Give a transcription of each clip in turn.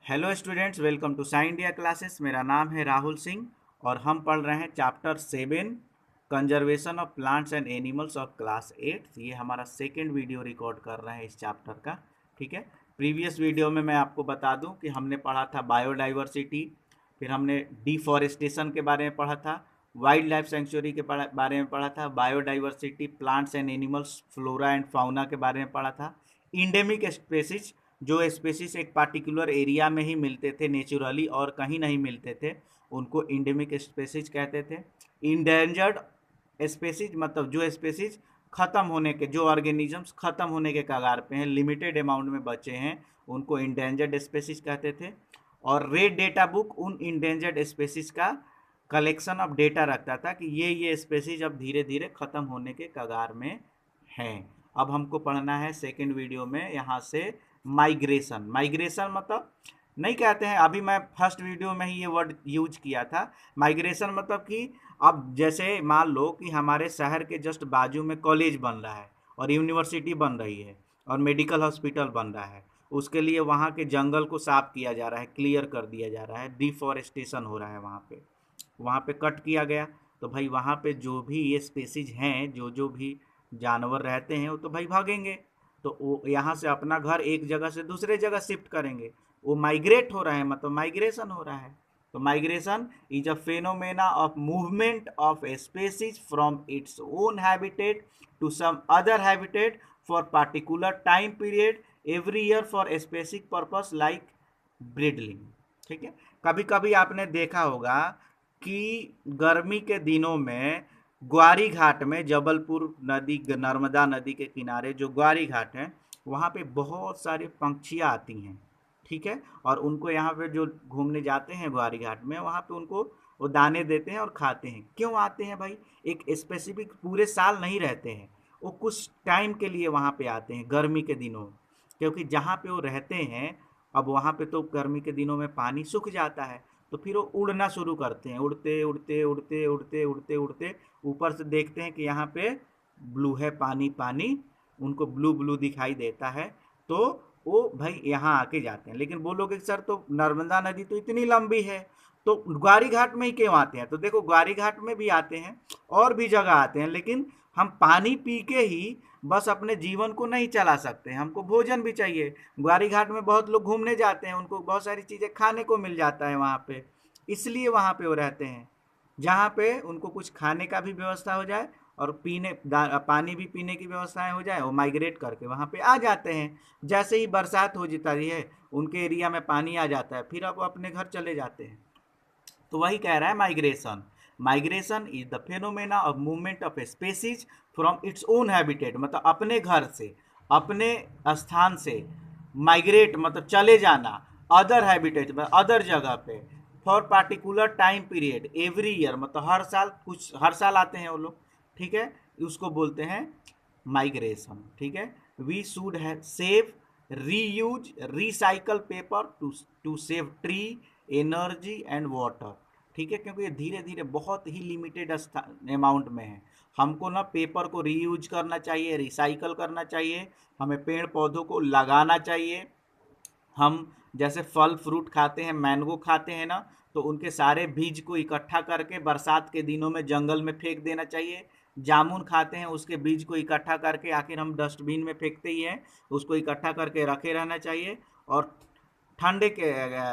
Hello students, welcome to sign India classes. मेरा नाम है राहुल सिंह और हम पढ़ रहे हैं chapter 7 conservation of plants and animals of class 8। ये हमारा सेकेंड वीडियो रिकॉर्ड कर रहे हैं इस चैप्टर का। ठीक है, प्रीवियस वीडियो में मैं आपको बता दूं कि हमने पढ़ा था बायोडाइवर्सिटी, फिर हमने डिफॉरेस्टेशन के बारे में पढ़ा था, वाइल्ड लाइफ सेंचुरी के बारे में पढ़ा था, biodiversity, plants and animals, flora and fauna के बारे में पढ़ा था, इंडेमिक स्पेसिस, जो स्पेसिस एक पार्टिकुलर एरिया में ही मिलते थे नेचुरली और कहीं नहीं मिलते थे, उनको इंडेमिक स्पेसिस कहते थे। इंडेंजर्ड स्पेसिस मतलब जो स्पेसिस खत्म होने के, जो ऑर्गेनिजम्स खत्म होने के कगार पे हैं, लिमिटेड अमाउंट में बचे हैं, उनको इंडेंजर्ड स्पेसिस कहते थे। और रेड डेटा बुक उन इंडेंजर्ड स्पेसिस का कलेक्शन ऑफ डेटा रखता था कि ये स्पेसिस अब धीरे धीरे खत्म होने के कगार में हैं। अब हमको पढ़ना है सेकेंड वीडियो में यहाँ से माइग्रेशन। माइग्रेशन मतलब नहीं कहते हैं, अभी मैं फर्स्ट वीडियो में ही ये वर्ड यूज किया था। माइग्रेशन मतलब कि अब जैसे मान लो कि हमारे शहर के जस्ट बाजू में कॉलेज बन रहा है और यूनिवर्सिटी बन रही है और मेडिकल हॉस्पिटल बन रहा है, उसके लिए वहाँ के जंगल को साफ किया जा रहा है, क्लियर कर दिया जा रहा है, डिफॉरेस्टेशन हो रहा है, वहाँ पे कट किया गया। तो भाई वहाँ पे जो भी ये स्पेसीज हैं, जो जो भी जानवर रहते हैं, वो तो भाई भागेंगे, तो वो यहाँ से अपना घर एक जगह से दूसरे जगह शिफ्ट करेंगे। वो माइग्रेट हो रहा है, मतलब माइग्रेशन हो रहा है। तो migration is a phenomena of movement of a species from its own habitat to some other habitat for particular time period every year for a specific purpose like breeding. ठीक है, कभी कभी आपने देखा होगा कि गर्मी के दिनों में ग्वारी घाट में, जबलपुर नदी, नर्मदा नदी के किनारे जो ग्वारी घाट है, वहाँ पे बहुत सारे पंछियाँ आती हैं। ठीक है, और उनको यहाँ पे जो घूमने जाते हैं ग्वारी घाट में, वहाँ पे उनको वो दाने देते हैं और खाते हैं। क्यों आते हैं भाई? एक स्पेसिफिक पूरे साल नहीं रहते हैं, वो कुछ टाइम के लिए वहाँ पे आते हैं गर्मी के दिनों में, क्योंकि जहाँ पे वो रहते हैं, अब वहाँ पे तो गर्मी के दिनों में पानी सूख जाता है, तो फिर वो उड़ना शुरू करते हैं, उड़ते उड़ते उड़ते उड़ते उड़ते उड़ते ऊपर से देखते हैं कि यहाँ पे ब्लू है, पानी पानी, उनको ब्लू ब्लू दिखाई देता है, तो वो भाई यहाँ आके जाते हैं। लेकिन बोलोगे सर तो नर्मदा नदी तो इतनी लंबी है, तो ग्वारी घाट में ही क्यों आते हैं? तो देखो, ग्वारी घाट में भी आते हैं और भी जगह आते हैं, लेकिन हम पानी पी के ही बस अपने जीवन को नहीं चला सकते, हमको भोजन भी चाहिए। ग्वारी घाट में बहुत लोग घूमने जाते हैं, उनको बहुत सारी चीज़ें खाने को मिल जाता है वहाँ पे, इसलिए वहाँ पे वो रहते हैं, जहाँ पे उनको कुछ खाने का भी व्यवस्था हो जाए और पानी भी पीने की व्यवस्थाएं हो जाए। वो माइग्रेट करके वहाँ पे आ जाते हैं। जैसे ही बरसात हो जाती है, उनके एरिया में पानी आ जाता है, फिर अब वो अपने घर चले जाते हैं। तो वही कह रहा है migration. Migration is the phenomena of movement of a species from its own habitat, मतलब अपने घर से, अपने स्थान से माइग्रेट मतलब चले जाना, अदर हैबिटेट मतलब अदर जगह पे, for particular time period every year, मतलब हर साल, कुछ हर साल आते हैं वो लोग। ठीक है, उसको बोलते हैं माइग्रेशन। ठीक है, we should have save, reuse, recycle paper to save tree, energy and water. ठीक है, क्योंकि ये धीरे धीरे बहुत ही लिमिटेड अमाउंट में है। हमको ना पेपर को रीयूज करना चाहिए, रिसाइकल करना चाहिए, हमें पेड़ पौधों को लगाना चाहिए। हम जैसे फल फ्रूट खाते हैं, मैंगो खाते हैं ना, तो उनके सारे बीज को इकट्ठा करके बरसात के दिनों में जंगल में फेंक देना चाहिए। जामुन खाते हैं, उसके बीज को इकट्ठा करके, आखिर हम डस्टबिन में फेंकते ही हैं, उसको इकट्ठा करके रखे रहना चाहिए। और ठंडे के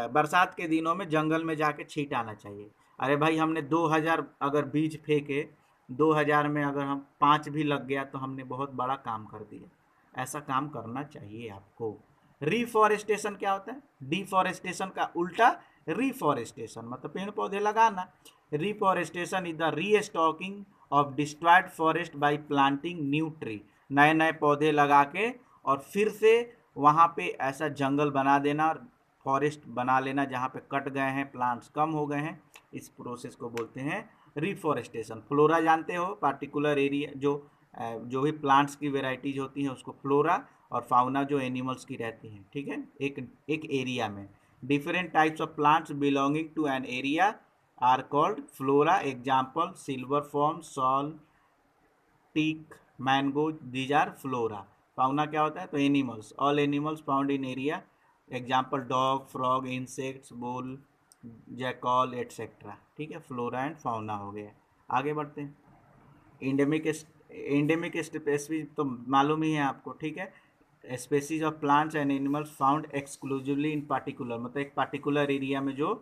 बरसात के दिनों में जंगल में जाके छींट आना चाहिए। अरे भाई, हमने 2000 अगर बीज फेंके, 2000 में अगर हम 5 भी लग गया तो हमने बहुत बड़ा काम कर दिया। ऐसा काम करना चाहिए आपको। रिफॉरेस्टेशन क्या होता है? डिफॉरेस्टेशन का उल्टा रिफॉरेस्टेशन, मतलब पेड़ पौधे लगाना। Reforestation is the restocking of destroyed forest by planting new tree, नए नए पौधे लगा के और फिर से वहाँ पे ऐसा जंगल बना देना, फॉरेस्ट बना लेना जहाँ पे कट गए हैं, प्लांट्स कम हो गए हैं। इस प्रोसेस को बोलते हैं रिफॉरेस्टेशन। फ्लोरा जानते हो, पार्टिकुलर एरिया जो भी प्लांट्स की वेराइटीज होती हैं उसको फ्लोरा, और फाउना जो एनिमल्स की रहती हैं। ठीक है, एक एक एरिया में different types of plants belonging to an area are called flora. Example silver form, sal, teak, mango, these are flora. Fauna क्या होता है? तो animals, all animals found in area example dog, frog, insects, bull, jackal etcetera. ठीक है, flora and fauna हो गया। आगे बढ़ते हैं। इंडेमिक इंडेमिक स्पीसीज तो मालूम ही है आपको। ठीक है, species of plants and animals found exclusively in particular, मतलब एक पार्टिकुलर एरिया में जो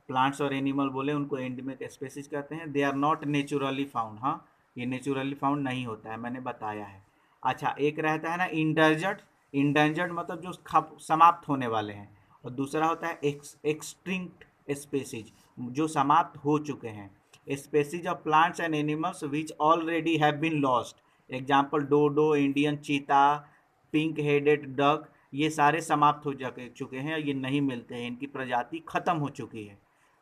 प्लांट्स और एनिमल बोले उनको एंडेमिक स्पेसीज कहते हैं। They are not naturally found, हाँ ये नेचुरली फाउंड नहीं होता है, मैंने बताया है। अच्छा, एक रहता है ना इंडर्जर्ड। इंडर्जर्ड मतलब जो समाप्त होने वाले हैं, और दूसरा होता है एक्सटिंक्ट स्पेसीज, जो समाप्त हो चुके हैं। Species of plants and animals which already have been lost, example dodo, Indian cheetah, pink headed duck, ये सारे समाप्त हो चुके हैं, ये नहीं मिलते हैं, इनकी प्रजाति खत्म हो चुकी है।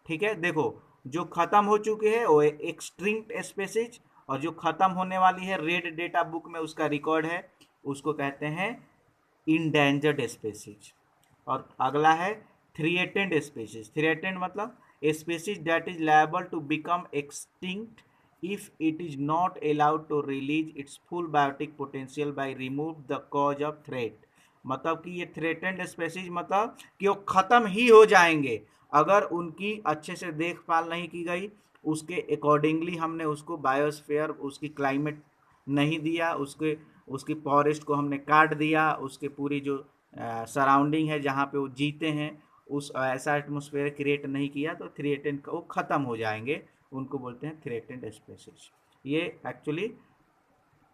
ठीक है, देखो जो खत्म हो चुके हैं वो एक्सटिंक्ट स्पेसीज, और जो खत्म होने वाली है रेड डेटा बुक में उसका रिकॉर्ड है, उसको कहते हैं इंडेंजर्ड स्पेसीज। और अगला है थ्रिएटेंड स्पेसीज। थ्रिएटेंड मतलब a species that is liable to become extinct if it is not allowed to release its full biotic potential by remove the cause of threat। मतलब कि ये थ्रेटेंड स्पेसीज मतलब कि वो खत्म ही हो जाएंगे अगर उनकी अच्छे से देखभाल नहीं की गई, उसके अकॉर्डिंगली हमने उसको बायोस्फीयर, उसकी क्लाइमेट नहीं दिया, उसके उसकी फॉरेस्ट को हमने काट दिया, उसके पूरी जो सराउंडिंग है जहाँ पे वो जीते हैं उस ऐसा एटमोसफेयर क्रिएट नहीं किया, तो थ्रेटेंड वो ख़त्म हो जाएंगे, उनको बोलते हैं थ्रेटेंड स्पेसीज। ये एक्चुअली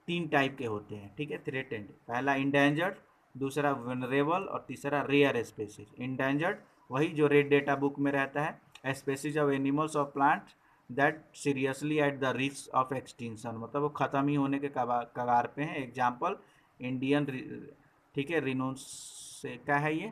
तीन टाइप के होते हैं। ठीक है, थ्रेटेंड, पहला इंडेंजर्ड, दूसरा वनरेबल, और तीसरा रेयर स्पेसीज। इंडेंजर्ड वही जो रेड डेटा बुक में रहता है, स्पेसीज ऑफ एनिमल्स और plant that seriously at the risk of extinction, मतलब वो ख़त्म ही होने के कगार पे हैं। एग्जाम्पल इंडियन, ठीक है, रिनोस से क्या है ये,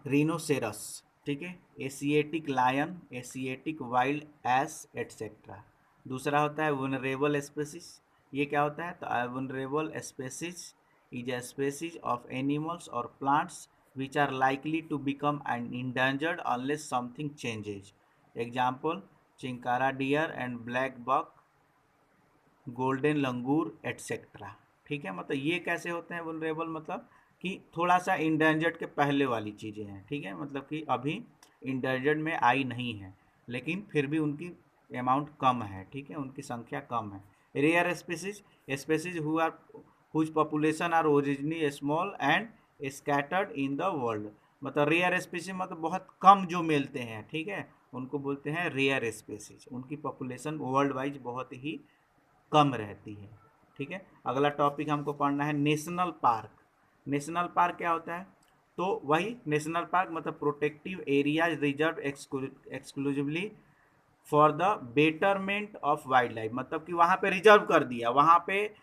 रिनोसेरस। ठीक है, Asiatic lion, Asiatic wild ass etcetera. दूसरा होता है वनरेबल स्पेसीज। ये क्या होता है, तो vulnerable species is a species of animals और plants which are likely to become an endangered unless something changes. Example chinkara deer and blackbuck, golden langur etcetera. ठीक है, मतलब ये कैसे होते हैं वनरेबल, मतलब कि थोड़ा सा इंडेंजर्ड के पहले वाली चीज़ें हैं। ठीक है, मतलब कि अभी इंडेंजर्ड में आई नहीं है, लेकिन फिर भी उनकी अमाउंट कम है। ठीक है, उनकी संख्या कम है। Rare species, species who are whose population are originally small and scattered in the world, मतलब रेयर स्पेसीज मतलब बहुत कम जो मिलते हैं। ठीक है, उनको बोलते हैं रेयर स्पेसीज, उनकी पॉपुलेशन वर्ल्ड वाइज बहुत ही कम रहती है। ठीक है, अगला टॉपिक हमको पढ़ना है नेशनल पार्क। नेशनल पार्क क्या होता है, तो वही नेशनल पार्क मतलब protective area reserve exclusively for the betterment of wild life, मतलब कि वहाँ पे रिजर्व कर दिया, वहाँ पे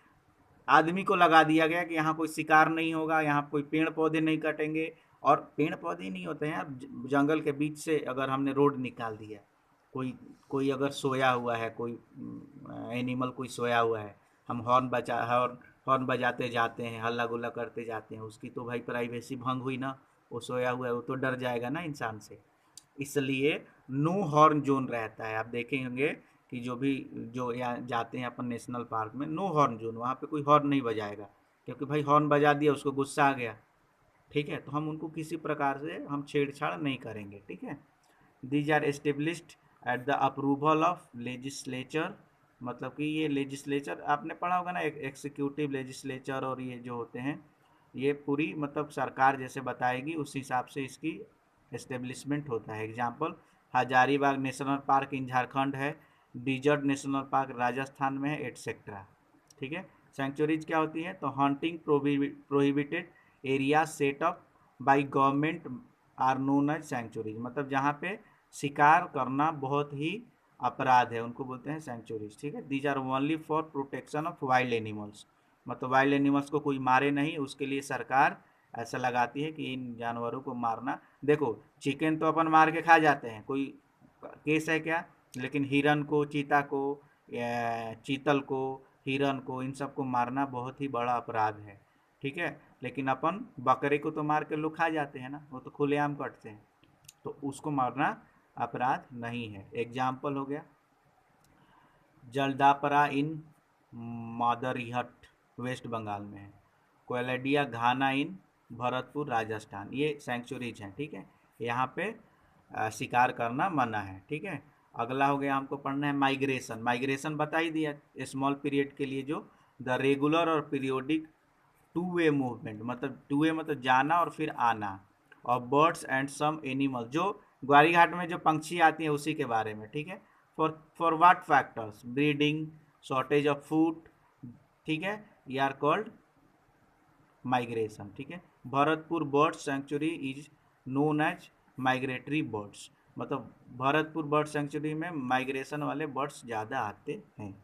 आदमी को लगा दिया गया कि यहाँ कोई शिकार नहीं होगा, यहाँ कोई पेड़ पौधे नहीं कटेंगे। और पेड़ पौधे ही नहीं होते हैं, जंगल के बीच से अगर हमने रोड निकाल दिया, कोई कोई अगर सोया हुआ है, कोई एनिमल कोई सोया हुआ है, हम हॉर्न बजाते जाते हैं, हल्ला गुल्ला करते जाते हैं, उसकी तो भाई प्राइवेसी भंग हुई ना, वो सोया हुआ है, वो तो डर जाएगा ना इंसान से। इसलिए नो हॉर्न जोन रहता है। आप देखेंगे कि जो यहाँ जाते हैं अपन नेशनल पार्क में, नो हॉर्न जोन, वहाँ पे कोई हॉर्न नहीं बजाएगा, क्योंकि भाई हॉर्न बजा दिया उसको गुस्सा आ गया। ठीक है, तो हम उनको किसी प्रकार से हम छेड़छाड़ नहीं करेंगे। ठीक है, these are established at the approval of legislature, मतलब कि ये लेजिस्लेचर आपने पढ़ा होगा ना, एग्जीक्यूटिव, लेजिस्लेचर, और ये जो होते हैं ये पूरी मतलब सरकार जैसे बताएगी उस हिसाब से इसकी एस्टेब्लिशमेंट होता है। एग्जाम्पल हजारीबाग नेशनल पार्क इन झारखंड है, डिजर्ट नेशनल पार्क राजस्थान में है, एटसेट्रा। ठीक है, सेंचुरीज क्या होती है, तो hunting prohibited area set up by government are known as sanctuaries, मतलब जहाँ पे शिकार करना बहुत ही अपराध है, उनको बोलते हैं सेंचुरीज। ठीक है, these are only for protection of wild animals, मतलब वाइल्ड एनिमल्स को कोई मारे नहीं, उसके लिए सरकार ऐसा लगाती है कि इन जानवरों को मारना। देखो चिकन तो अपन मार के खा जाते हैं, कोई केस है क्या, लेकिन हिरन को, चीता को, चीतल को, हिरन को, इन सबको मारना बहुत ही बड़ा अपराध है। ठीक है, लेकिन अपन बकरे को तो मार के लोग खा जाते हैं ना, वो तो खुलेआम कटते हैं, तो उसको मारना अपराध नहीं है। एग्जाम्पल हो गया जलदापरा इन मादरिहट वेस्ट बंगाल में है, कोयलेडिया घाना इन भरतपुर राजस्थान, ये सेंचुरीज हैं, ठीक है। यहाँ पे शिकार करना मना है, ठीक है। अगला हो गया, हमको पढ़ना है माइग्रेशन। माइग्रेशन बता ही दिया, स्मॉल पीरियड के लिए जो द रेगुलर और पीरियोडिक टू वे मूवमेंट, मतलब टू वे मतलब जाना और फिर आना, और बर्ड्स एंड सम एनिमल, जो ग्वारी घाट में जो पंक्षी आती हैं उसी के बारे में, ठीक है। For what factors, breeding, shortage of food, ठीक है, ये आर कॉल्ड माइग्रेशन, ठीक है। Bharatpur bird sanctuary is known as migratory birds, मतलब भरतपुर बर्ड सेंचुरी में माइग्रेशन वाले बर्ड्स ज़्यादा आते हैं।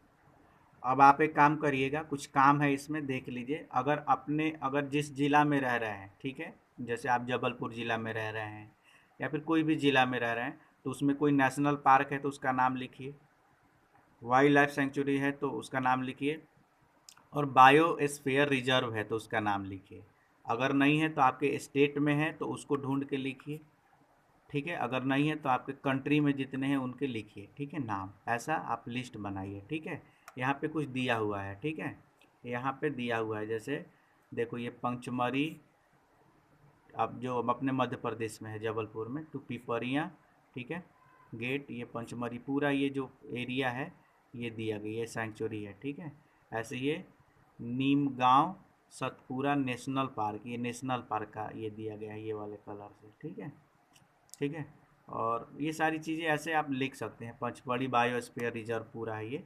अब आप एक काम करिएगा, कुछ काम है इसमें, देख लीजिए। अगर जिस जिला में रह रहे हैं, ठीक है, जैसे आप जबलपुर जिला में रह रहे हैं या फिर कोई भी जिला में रह रहे हैं, तो उसमें कोई नेशनल पार्क है तो उसका नाम लिखिए, वाइल्ड लाइफ सेंचुरी है तो उसका नाम लिखिए, और बायोस्फीयर रिजर्व है तो उसका नाम लिखिए। अगर नहीं है तो आपके स्टेट में है तो उसको ढूंढ के लिखिए, ठीक है। अगर नहीं है तो आपके कंट्री में जितने हैं उनके लिखिए, ठीक है, नाम, ऐसा आप लिस्ट बनाइए, ठीक है। यहाँ पे कुछ दिया हुआ है, ठीक है, यहाँ पे दिया हुआ है, जैसे देखो ये पंचमरी, अब जो अपने मध्य प्रदेश में है जबलपुर में, तो पिपरिया, ठीक है, गेट, ये पंचमरी, पूरा ये जो एरिया है ये दिया गया, ये सेंचुरी है, ठीक है। ऐसे ये नीम गांव सतपुरा नेशनल पार्क, ये नेशनल पार्क का ये दिया गया है ये वाले कलर से, ठीक है, ठीक है। और ये सारी चीज़ें ऐसे आप लिख सकते हैं। पंचमढ़ी बायोस्फीयर रिजर्व पूरा है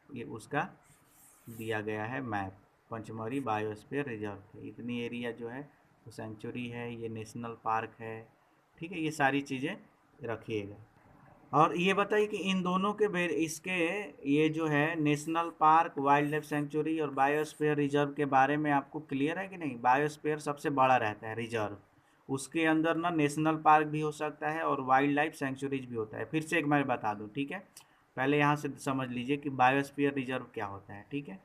ये उसका दिया गया है मैप, पंचमढ़ी बायोस्फीयर रिजर्व है, इतनी एरिया जो है वो सेंचुरी है, ये नेशनल पार्क है, ठीक है। ये सारी चीज़ें रखिएगा। और ये बताइए कि इन दोनों के इसके ये जो है national park, wild life sanctuary और बायोस्फीयर रिजर्व के बारे में आपको क्लियर है कि नहीं। बायोस्फीयर सबसे बड़ा रहता है रिजर्व, उसके अंदर ना नेशनल पार्क भी हो सकता है और वाइल्ड लाइफ सेंचुरीज भी होता है। फिर से एक मैं बता दूं, ठीक है, पहले यहाँ से समझ लीजिए कि बायोस्फीयर रिजर्व क्या होता है, ठीक है।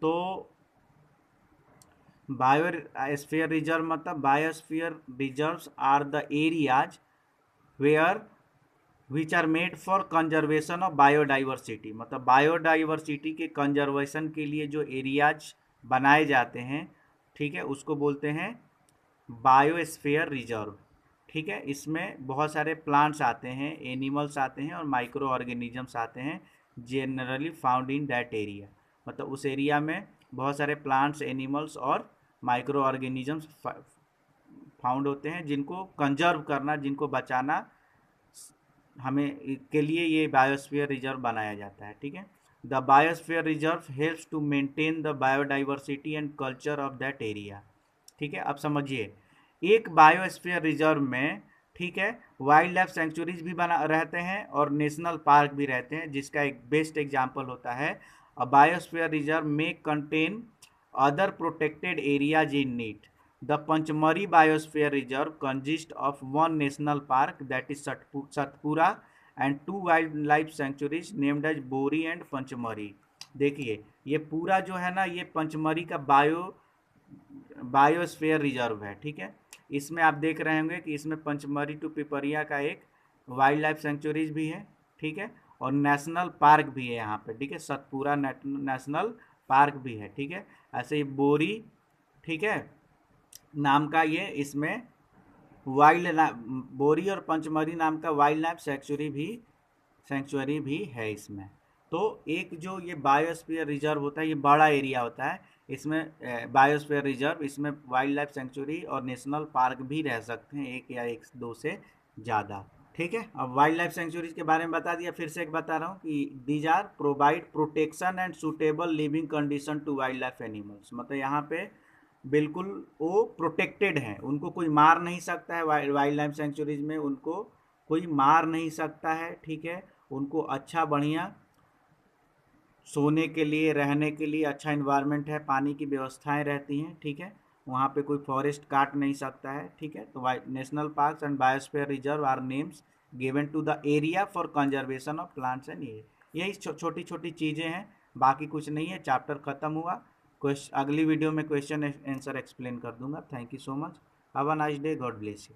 तो बायोस्फीयर रिजर्व मतलब biosphere reserves are the areas where which are made for conservation of biodiversity, मतलब बायोडाइवर्सिटी के कंजर्वेशन के लिए जो एरियाज बनाए जाते हैं, ठीक है, उसको बोलते हैं बायोस्फीयर रिजर्व, ठीक है। इसमें बहुत सारे प्लांट्स आते हैं, एनिमल्स आते हैं और माइक्रो ऑर्गेनिजम्स आते हैं, generally found in that area, मतलब उस एरिया में बहुत सारे प्लांट्स, एनिमल्स और माइक्रो ऑर्गेनिजम्स फाउंड होते हैं, जिनको कंजर्व करना, जिनको बचाना हमें के लिए ये बायोस्फीयर रिजर्व बनाया जाता है, ठीक है। The biosphere reserve helps to maintain the biodiversity and culture of that area, ठीक है। अब समझिए, एक बायोस्फीयर रिजर्व में, ठीक है, वाइल्ड लाइफ सेंचुरीज भी बना रहते हैं और नेशनल पार्क भी रहते हैं, जिसका एक बेस्ट एग्जांपल होता है अ बायोस्फीयर रिजर्व में contain other protected areas in it. The Panchmari Biosphere Reserve consists of one national park, that is Satpura, and two wildlife sanctuaries named as Bori and Panchmari। देखिए ये पूरा जो है ना, ये पंचमरी का बायोस्फीयर रिजर्व है, ठीक है। इसमें आप देख रहे होंगे कि इसमें पंचमरी टू पिपरिया का एक वाइल्ड लाइफ सेंचुरीज भी है, ठीक है, और नेशनल पार्क भी है यहाँ पे, ठीक है, सतपुरा नेशनल पार्क भी है, ठीक है। ऐसे ही बोरी, ठीक है, नाम का ये इसमें बोरी और पंचमरी नाम का वाइल्ड लाइफ सेंचुरी भी है इसमें। तो एक जो ये बायोस्फीयर रिजर्व होता है, ये बड़ा एरिया होता है, इसमें बायोस्फीयर रिजर्व, इसमें वाइल्ड लाइफ सेंचुरी और नेशनल पार्क भी रह सकते हैं, एक या एक दो से ज़्यादा, ठीक है। अब वाइल्ड लाइफ सेंचुरीज के बारे में बता दिया, फिर से एक बता रहा हूँ कि these are provide protection and suitable living condition to wildlife animals, मतलब यहाँ पे बिल्कुल वो प्रोटेक्टेड हैं, उनको कोई मार नहीं सकता है, वाइल्ड लाइफ सेंचुरीज में उनको कोई मार नहीं सकता है, ठीक है। उनको अच्छा बढ़िया सोने के लिए, रहने के लिए अच्छा इन्वायरमेंट है, पानी की व्यवस्थाएं रहती हैं, ठीक है। वहाँ पे कोई फॉरेस्ट काट नहीं सकता है, ठीक है। तो national parks and biosphere reserve are names given to the area for conservation of plants and यही छोटी छोटी चीज़ें हैं, बाकी कुछ नहीं है। चैप्टर ख़त्म हुआ, अगली वीडियो में क्वेश्चन आंसर एक्सप्लेन कर दूंगा। Thank you so much, have a nice day, God bless you.